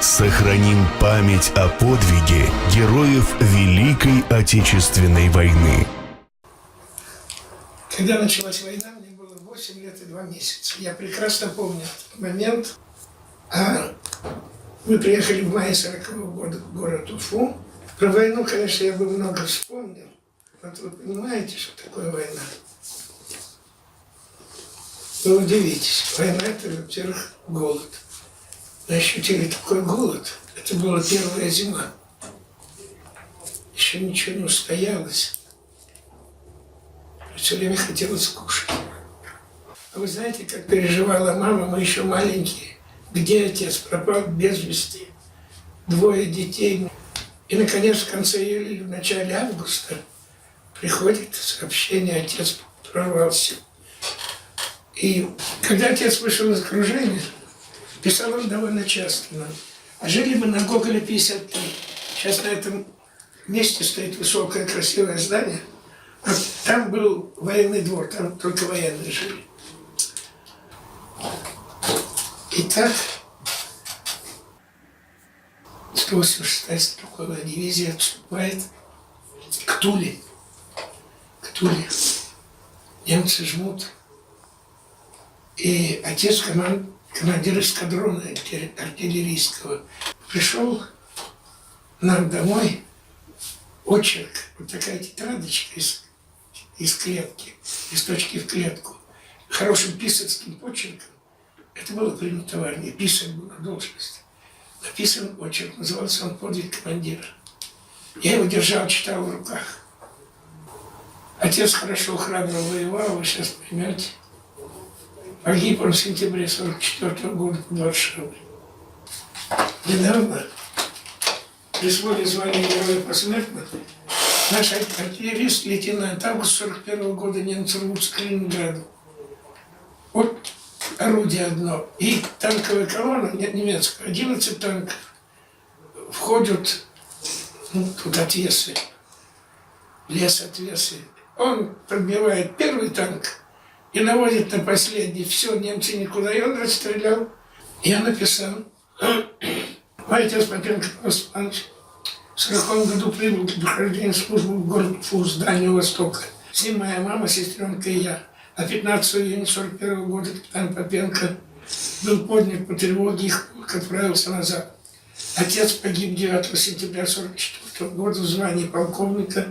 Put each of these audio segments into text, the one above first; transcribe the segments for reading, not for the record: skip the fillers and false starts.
Сохраним память о подвиге героев Великой Отечественной войны. Когда началась война, мне было 8 лет и 2 месяца. Я прекрасно помню этот момент. Мы приехали в мае 40-го года в город Уфу. Про войну, конечно, я бы много вспомнил. Вот вы понимаете, что такое война? Вы удивитесь. Война – это, во-первых, голод. Мы ощутили такой голод. Это была первая зима. Еще ничего не устоялось. Все время хотелось кушать. А вы знаете, как переживала мама, мы еще маленькие. Где отец? Пропал без вести. 2 детей. И, наконец, в конце июля или в начале августа приходит сообщение, отец прорвался. И когда отец вышел из окружения, писал он довольно часто нам. А жили мы на Гоголя 53. Сейчас на этом месте стоит высокое красивое здание. А там был военный двор, там только военные жили. Итак, 186-я стрелковая дивизия отступает к Туле. К Туле. Немцы жмут. И отец командир эскадрона артиллерийского пришел нам домой, очерк, вот такая тетрадочка из клетки, листочки в клетку, хорошим писарским почерком. Это было принято в армии, писарь была должность. Написан очерк, назывался он «Подвиг командира». Я его держал, читал в руках. Отец хорошо, храбро воевал, вы сейчас поймете. Погиб он в сентябре 1944 года под Варшавой. Недавно присвоили звание Героя посмертно. Наш артиллерист, лейтенант, август 1941 года немцы рвут к Калининграду. Вот орудие одно. И танковая колонна, нет, немецкая, 11 танков входят тут отвесы, лес отвесы. Он подбивает первый танк и наводит на последний. Все, немцы никуда. И он расстрелял. Я написал. Мой отец Попенко Павел Степанович в 1940 году прибыл для прохождения службы в город Уфу, с Дальнего Востока. С ним моя мама, сестренка и я. А 15 июня 1941 года капитан Попенко был поднят по тревоге, их полк отправился назад. Отец погиб 9 сентября 1944 года в звании полковника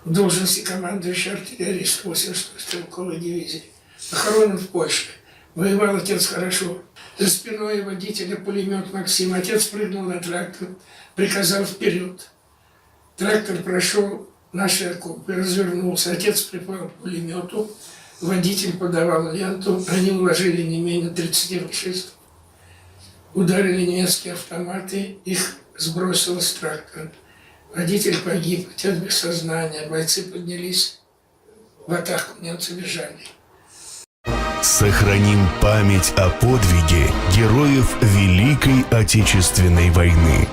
в должности командующего артиллерией 186-й стрелковой дивизии. Похоронен в Польше. Воевал отец хорошо. За спиной водителя пулемет Максим. Отец прыгнул на трактор, приказал вперед. Трактор прошел наши окопы, развернулся. Отец припал к пулемету. Водитель подавал ленту. Они уложили не менее 30 фашистов. Ударили немецкие автоматы. Их сбросило с трактора. Водитель погиб, отец без сознания. Бойцы поднялись в атаку. Немцы бежали. Сохраним память о подвиге героев Великой Отечественной войны.